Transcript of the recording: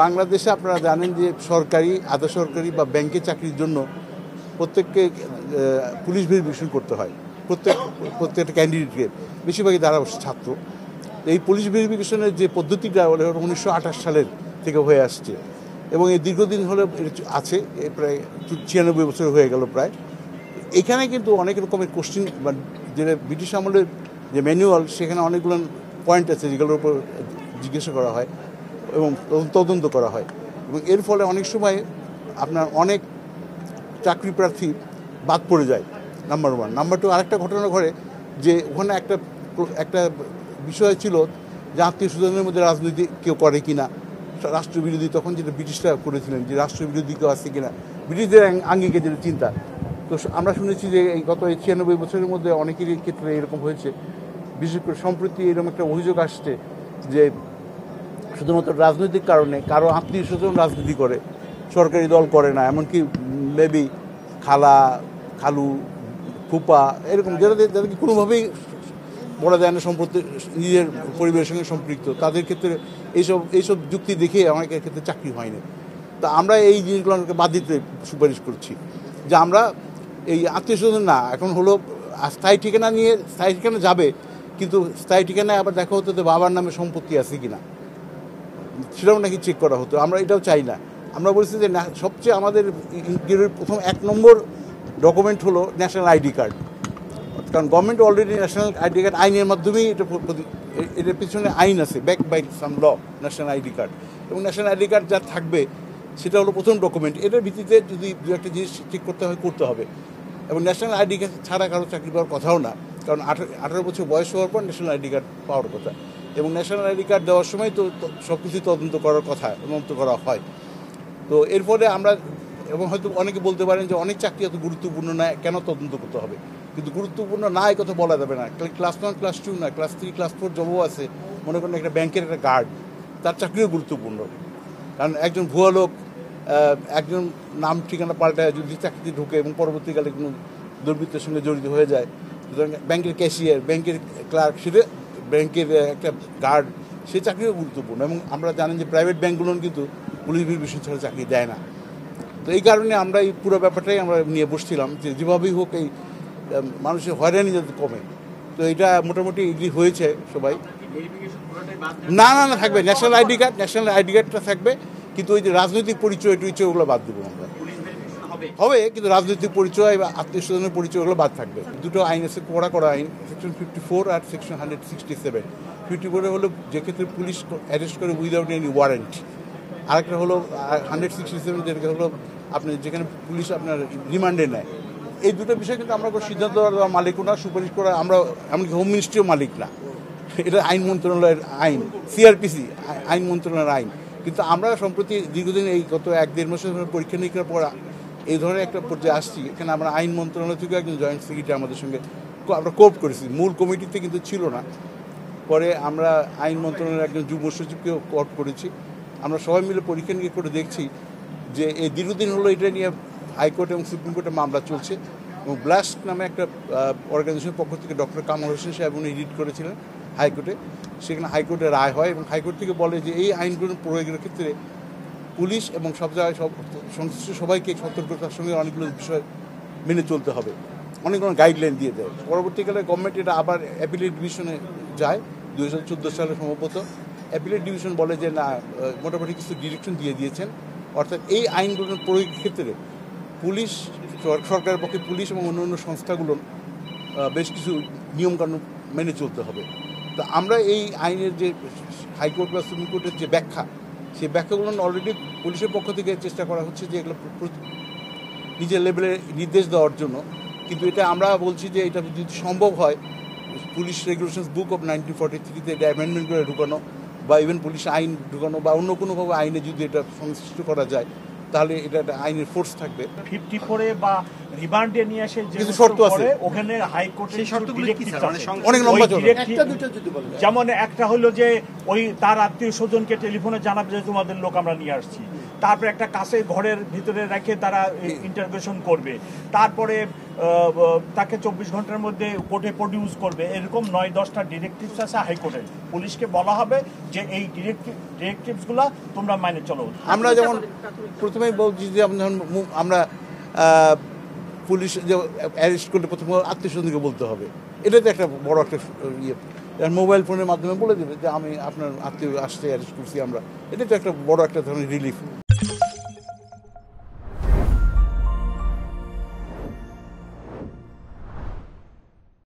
বাংলাদেশে আপনারা জানেন যে সরকারি, আধা সরকারি বা ব্যাংকে চাকরির জন্য প্রত্যেককে পুলিশ ভেরিফিকেশন করতে হয়। প্রত্যেকটা ক্যান্ডিডেটকে, বেশিরভাগই তারা ছাত্র। এই পুলিশ ভেরিফিকেশনের যে পদ্ধতিটা 1928 সালের থেকে হয়ে আসছে এবং এই দীর্ঘদিন হলে আছে, প্রায় 96 বছর হয়ে গেল প্রায়। এখানে কিন্তু অনেক রকমের কোশ্চেন, যেটা ব্রিটিশ আমলের যে ম্যানুয়াল, সেখানে অনেকগুলো পয়েন্ট আছে যেগুলোর উপর জিজ্ঞাসা করা হয় এবং তদন্ত করা হয়। এবং এর ফলে অনেক সময় আপনার অনেক চাকরি প্রার্থী বাদ পড়ে যায়, নাম্বার 1। নাম্বার 2, আরেকটা ঘটনা ঘটে যে ওখানে একটা বিষয় ছিল যে আত্মীয় স্বজনের মধ্যে রাজনীতি কেউ করে কিনা, রাষ্ট্রবিরোধী, তখন যেটা ব্রিটিশরা করেছিলেন যে রাষ্ট্রবিরোধী কেউ আছে কিনা, ব্রিটিশদের আঙ্গিকে যেটা চিন্তা। তো আমরা শুনেছি যে এই গত 96 বছরের মধ্যে অনেকেরই ক্ষেত্রে এরকম হয়েছে। বিশেষ করে সম্প্রতি এরকম একটা অভিযোগ আসছে যে শুধুমাত্র রাজনৈতিক কারণে কারো আত্মীয় স্বজন রাজনীতি করে, সরকারি দল করে না, এমনকি মেবি খালা, খালু, ফুপা, এরকম যাদেরকে কোনোভাবেই বলা যায় না সম্পত্তি নিজের পরিবারের সঙ্গে সম্পৃক্ত, তাদের ক্ষেত্রে এইসব যুক্তি দেখে অনেকের ক্ষেত্রে চাকরি হয়নি। তা আমরা এই জিনিসগুলোকে বাদ দিতে সুপারিশ করছি যে আমরা এই আত্মীয় স্বজন না, এখন হলো স্থায়ী ঠিকানা নিয়ে স্থায়ী ঠিকানা যাবে, কিন্তু স্থায়ী ঠিকানায় আবার দেখা হতো যে বাবার নামে সম্পত্তি আছে কিনা, সেটাও নাকি চেক করা হতো। আমরা এটাও চাই না। আমরা বলছি যে সবচেয়ে আমাদের প্রথম 1 নম্বর ডকুমেন্ট হলো ন্যাশনাল আইডি কার্ড, কারণ government already national ID card আইনের মাধ্যমেই এটার পিছনে আইন আছে, back by some law, national ID card. এবং ন্যাশনাল আইডি কার্ড যা থাকবে সেটা হলো প্রথম ডকুমেন্ট। এটার ভিত্তিতে যদি দু একটা জিনিস ঠিক করতে হবে। এবং ন্যাশনাল আইডি কার্ড ছাড়া কারো চাকরি পাওয়ার কথাও না, কারণ 18 বছর বয়স হওয়ার পর ন্যাশনাল আইডি কার্ড পাওয়ার কথা। এবং ন্যাশনাল আইডি কার্ড দেওয়ার সময় তো সব কিছু তদন্ত করার কথা, তদন্ত করা হয়। তো এর ফলে আমরা, এবং হয়তো অনেকে বলতে পারেন যে অনেক চাকরি এত গুরুত্বপূর্ণ না, কেন তদন্ত করতে হবে? কিন্তু গুরুত্বপূর্ণ না এই কথা বলা যাবে না। ক্লাস 1, ক্লাস 2 না, ক্লাস 3, ক্লাস 4 জবও আছে। মনে করেন একটা ব্যাংকের একটা গার্ড, তার চাকরিও গুরুত্বপূর্ণ। কারণ একজন ভুয়া লোক একজন নাম ঠিকানা পাল্টায় যদি চাকরিতে ঢুকে এবং পরবর্তীকালে কোনো দুর্বৃত্তের সঙ্গে জড়িত হয়ে যায়, সুতরাং ব্যাংকের ক্যাশিয়ার, ব্যাংকের ক্লার্ক, সেটা ব্যাংকের একটা গার্ড, সে চাকরিও গুরুত্বপূর্ণ। এবং আমরা জানেন যে প্রাইভেট ব্যাংকগুলো কিন্তু পুলিশ ভেরিফিকেশন ছাড়া চাকরি দেয় না। তো এই কারণে আমরা এই পুরো ব্যাপারটাই আমরা নিয়ে বসছিলাম যে যেভাবেই হোক এই মানুষের হয়রানি যাতে কমে। তো এটা মোটামুটি এগ্রি হয়েছে সবাই। না, থাকবে ন্যাশনাল আইডি কার্ডটা থাকবে, কিন্তু ওই যে রাজনৈতিক পরিচয় ওগুলো বাদ দেবো আমরা। হবে, কিন্তু রাজনৈতিক পরিচয় বা আত্মীয় স্বজনের পরিচয় ওগুলো বাদ থাকবে। দুটো আইন আছে, কড়া আইন, সেকশন 54 আর সেকশন 167। 54 হলো যে ক্ষেত্রে পুলিশ অ্যারেস্ট করে উইদাউট এনি ওয়ারেন্ট। আরেকটা হলো 167, যেটা হলো আপনি যেখানে পুলিশ আপনার রিমান্ডে নেয়। এই দুটো বিষয় কিন্তু আমরা সিদ্ধান্ত দেওয়ার মালিকও না, সুপারিশ করা আমরা, এমনকি হোম মিনিস্ট্রিও মালিক না। এটা আইন মন্ত্রণালয়ের আইন, সিআরপিসি আইন মন্ত্রণালয়ের আইন। কিন্তু আমরা সম্প্রতি দীর্ঘদিন এই গত 1-1.5 মাসের পরীক্ষা নিরীক্ষার পর এই ধরনের একটা পর্যায়ে আসছি। এখানে আমরা আইন মন্ত্রণালয় থেকে একজন জয়েন্ট সেক্রেটারি আমাদের সঙ্গে আমরা কোপ করেছি, মূল কমিটিতে কিন্তু ছিল না। পরে আমরা আইন মন্ত্রণালয়ের একজন যুগ্ম সচিবকেও কোপ করেছি। আমরা সবাই মিলে পরীক্ষা নিরীক্ষা করে দেখছি যে এই দীর্ঘদিন হলো এটা নিয়ে হাইকোর্ট এবং সুপ্রিম কোর্টে মামলা চলছে। এবং ব্লাস্ট নামে একটা অর্গানাইজেশনের পক্ষ থেকে ডক্টর কামাল হোসেন সাহেব উনি রিড করেছিলেন হাইকোর্টে। সেখানে হাইকোর্টের রায় হয় এবং হাইকোর্ট থেকে বলে যে এই আইনগুলো প্রয়োগের ক্ষেত্রে পুলিশ এবং সব জায়গায় সংশ্লিষ্ট সবাইকে সতর্কতার সঙ্গে অনেকগুলো বিষয় মেনে চলতে হবে, অনেকগুলো গাইডলাইন দিয়ে দেয়। পরবর্তীকালে গভর্নমেন্ট এটা আবার অ্যাপিলেট ডিভিশনে যায় 2014 সালে সম্ভবত। অ্যাপিলেট ডিভিশন বলে যে না, মোটামুটি কিছু ডিরেকশন দিয়ে দিয়েছেন, অর্থাৎ এই আইনগুলোর প্রয়োগের ক্ষেত্রে পুলিশ, সরকারের পক্ষে পুলিশ এবং অন্যান্য সংস্থাগুলো বেশ কিছু নিয়মকানুন মেনে চলতে হবে। তো আমরা এই আইনের যে হাইকোর্ট বা সুপ্রিম কোর্টের যে ব্যাখ্যা, সেই ব্যাখ্যাগুলো অলরেডি পুলিশের পক্ষ থেকে চেষ্টা করা হচ্ছে যে এগুলো নিজের লেভেলে নির্দেশ দেওয়ার জন্য। কিন্তু এটা আমরা বলছি যে এটা যদি সম্ভব হয়, পুলিশ রেগুলেশনস বুক অফ 1943-তে এটা অ্যামেন্ডমেন্ট করে ঢুকানো, বা ইভেন পুলিশ আইন ঢুকানো, বা অন্য কোনোভাবে আইনে যদি এটা সংশ্লিষ্ট করা যায়, তাহলে এটা একটা আইনের ফোর্স থাকবে। 54 বা রিমান্ডে নিয়ে আসে যে শর্ত আছে, ওখানে হাইকোর্টের শর্তগুলো কি স্যার? অনেক লম্বা চলে। একটা দুটো যদি বলেন। যেমন একটা হলো যে ওই তার আত্মীয় স্বজনকে টেলিফোনে জানাবে যে তোমাদের লোক আমরা নিয়ে আসছি। তারপরে একটা কাছে ঘরের ভিতরে রেখে তারা ইন্টারোগেশন করবে। তারপরে তাকে 24 ঘন্টার মধ্যে কোর্টে প্রডিউস করবে, এরকম 9-10টা ডিরেক্টিভস আছে হাইকোর্টের। পুলিশকে বলা হবে যে এই ডিরেক্টিভসগুলো তোমরা মাইনে চলো। আমরা যেমন প্রথমেই বলছি যে আমরা পুলিশ যে অ্যারেস্ট করলে প্রথমে আত্মীয় স্বজনকে বলতে হবে, এটা তো একটা বড় একটা ইয়ে। মোবাইল ফোনের মাধ্যমে বলে দেবে যে আমি আপনার আত্মীয় আসছে, অ্যারেস্ট করছি আমরা, এটা তো একটা বড় একটা ধরনের রিলিফ।